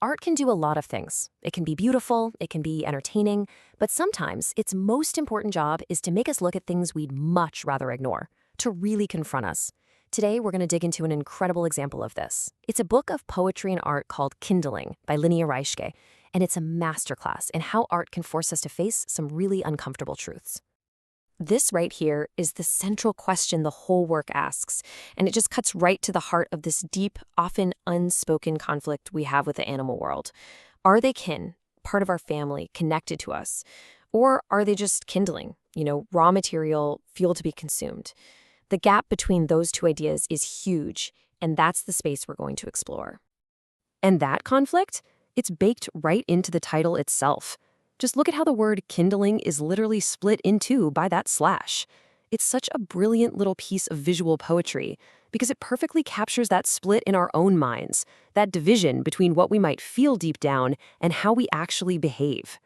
Art can do a lot of things. It can be beautiful, it can be entertaining, but sometimes its most important job is to make us look at things we'd much rather ignore, to really confront us. Today, we're going to dig into an incredible example of this. It's a book of poetry and art called Kindling by Linnea Ryshke, and it's a masterclass in how art can force us to face some really uncomfortable truths. This right here is the central question the whole work asks, and it just cuts right to the heart of this deep, often unspoken conflict we have with the animal world. Are they kin, part of our family, connected to us? Or are they just kindling, raw material, fuel to be consumed? The gap between those two ideas is huge, and that's the space we're going to explore. And that conflict? It's baked right into the title itself. Just look at how the word kindling is literally split in two by that slash. It's such a brilliant little piece of visual poetry because it perfectly captures that split in our own minds, that division between what we might feel deep down and how we actually behave.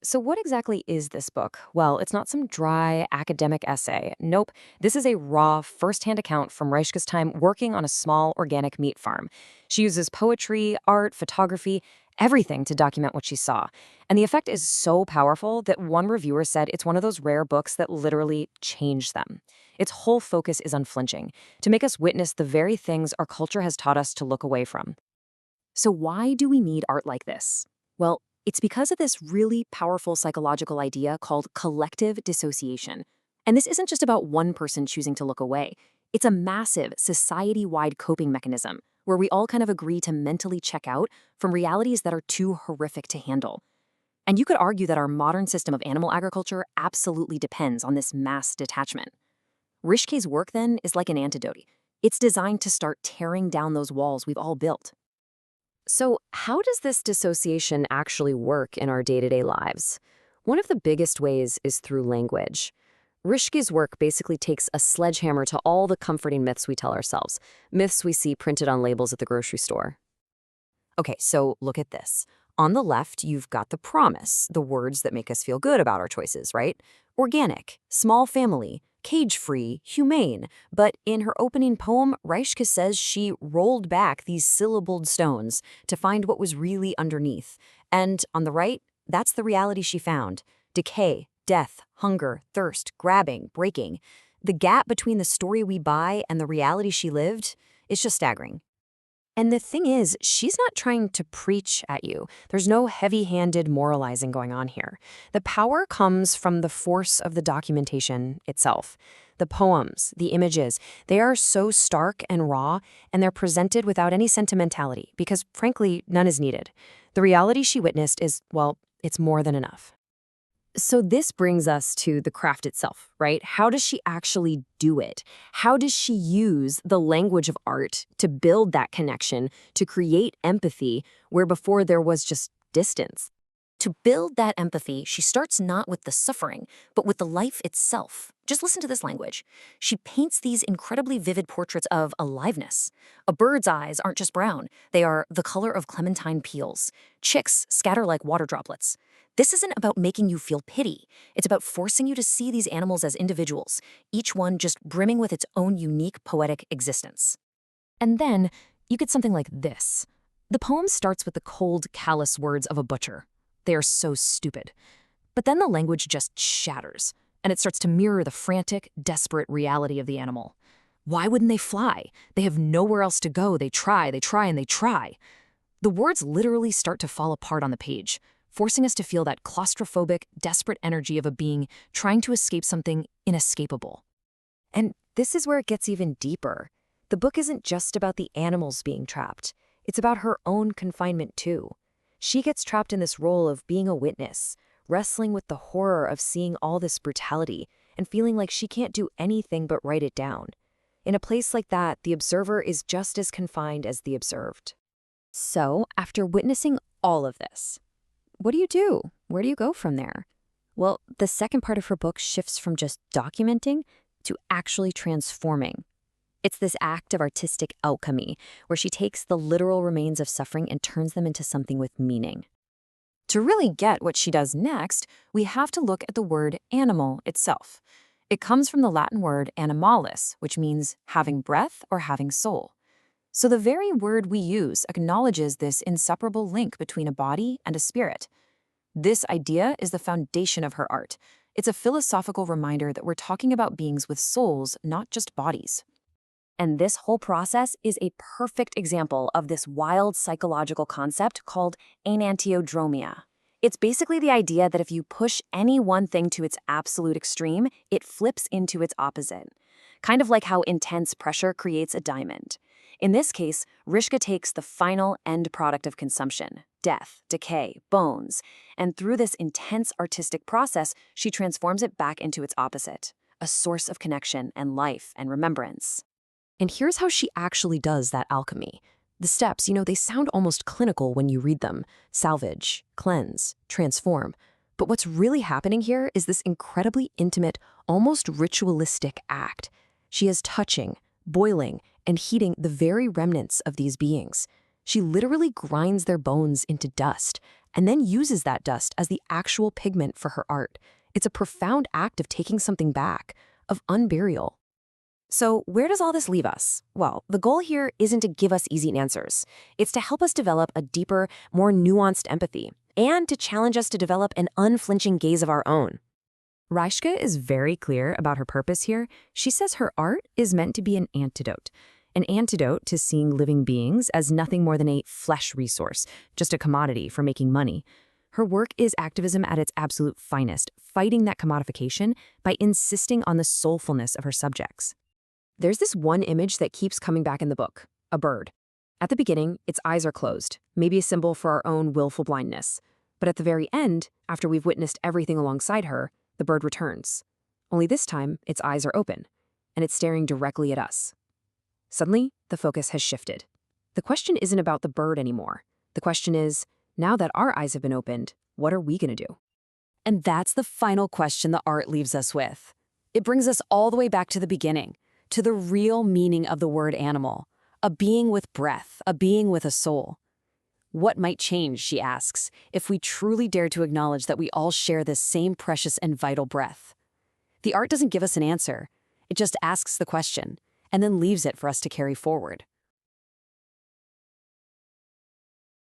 So what exactly is this book? Well, it's not some dry academic essay. Nope, this is a raw, first-hand account from Ryshke's time working on a small organic meat farm. She uses poetry, art, photography, everything to document what she saw. And the effect is so powerful that one reviewer said it's one of those rare books that literally changed them. Its whole focus is unflinching, to make us witness the very things our culture has taught us to look away from. So why do we need art like this? Well, it's because of this really powerful psychological idea called collective dissociation. And this isn't just about one person choosing to look away. It's a massive, society-wide coping mechanism where we all kind of agree to mentally check out from realities that are too horrific to handle. And you could argue that our modern system of animal agriculture absolutely depends on this mass detachment. Ryshke's work, then, is like an antidote. It's designed to start tearing down those walls we've all built. So how does this dissociation actually work in our day-to-day lives? One of the biggest ways is through language. Ryshke's work basically takes a sledgehammer to all the comforting myths we tell ourselves, myths we see printed on labels at the grocery store. Okay, so look at this. On the left, you've got the promise, the words that make us feel good about our choices, right? Organic, small family, cage-free, humane. But in her opening poem, Ryshke says she rolled back these syllabled stones to find what was really underneath. And on the right, that's the reality she found. Decay, death, hunger, thirst, grabbing, breaking. The gap between the story we buy and the reality she lived is just staggering. And the thing is, she's not trying to preach at you. There's no heavy-handed moralizing going on here. The power comes from the force of the documentation itself. The poems, the images, they are so stark and raw, and they're presented without any sentimentality because, frankly, none is needed. The reality she witnessed is, well, it's more than enough. So this brings us to the craft itself, right? How does she actually do it? How does she use the language of art to build that connection, to create empathy where before there was just distance? To build that empathy, she starts not with the suffering, but with the life itself. Just listen to this language. She paints these incredibly vivid portraits of aliveness. A bird's eyes aren't just brown. They are the color of clementine peels. Chicks scatter like water droplets. This isn't about making you feel pity. It's about forcing you to see these animals as individuals, each one just brimming with its own unique poetic existence. And then you get something like this. The poem starts with the cold, callous words of a butcher. They are so stupid. But then the language just shatters, and it starts to mirror the frantic, desperate reality of the animal. Why wouldn't they fly? They have nowhere else to go. They try, and they try. The words literally start to fall apart on the page, forcing us to feel that claustrophobic, desperate energy of a being trying to escape something inescapable. And this is where it gets even deeper. The book isn't just about the animals being trapped. It's about her own confinement, too. She gets trapped in this role of being a witness, wrestling with the horror of seeing all this brutality and feeling like she can't do anything but write it down. In a place like that, the observer is just as confined as the observed. So, after witnessing all of this, what do you do? Where do you go from there? Well, the second part of her book shifts from just documenting to actually transforming. It's this act of artistic alchemy, where she takes the literal remains of suffering and turns them into something with meaning. To really get what she does next, we have to look at the word animal itself. It comes from the Latin word animalis, which means having breath or having soul. So the very word we use acknowledges this inseparable link between a body and a spirit. This idea is the foundation of her art. It's a philosophical reminder that we're talking about beings with souls, not just bodies. And this whole process is a perfect example of this wild psychological concept called enantiodromia. It's basically the idea that if you push any one thing to its absolute extreme, it flips into its opposite. Kind of like how intense pressure creates a diamond. In this case, Ryshke takes the final end product of consumption, death, decay, bones, and through this intense artistic process, she transforms it back into its opposite, a source of connection and life and remembrance. And here's how she actually does that alchemy. The steps, they sound almost clinical when you read them. Salvage, cleanse, transform. But what's really happening here is this incredibly intimate, almost ritualistic act. She is touching, boiling, and heating the very remnants of these beings. She literally grinds their bones into dust, and then uses that dust as the actual pigment for her art. It's a profound act of taking something back, of unburial. So where does all this leave us? Well, the goal here isn't to give us easy answers. It's to help us develop a deeper, more nuanced empathy, and to challenge us to develop an unflinching gaze of our own. Ryshke is very clear about her purpose here. She says her art is meant to be an antidote to seeing living beings as nothing more than a flesh resource, just a commodity for making money. Her work is activism at its absolute finest, fighting that commodification by insisting on the soulfulness of her subjects. There's this one image that keeps coming back in the book, a bird. At the beginning, its eyes are closed, maybe a symbol for our own willful blindness. But at the very end, after we've witnessed everything alongside her, the bird returns. Only this time, its eyes are open, and it's staring directly at us. Suddenly, the focus has shifted. The question isn't about the bird anymore. The question is, now that our eyes have been opened, what are we going to do? And that's the final question the art leaves us with. It brings us all the way back to the beginning, to the real meaning of the word animal, a being with breath, a being with a soul. What might change, she asks, if we truly dare to acknowledge that we all share this same precious and vital breath? The art doesn't give us an answer. It just asks the question, and then leaves it for us to carry forward.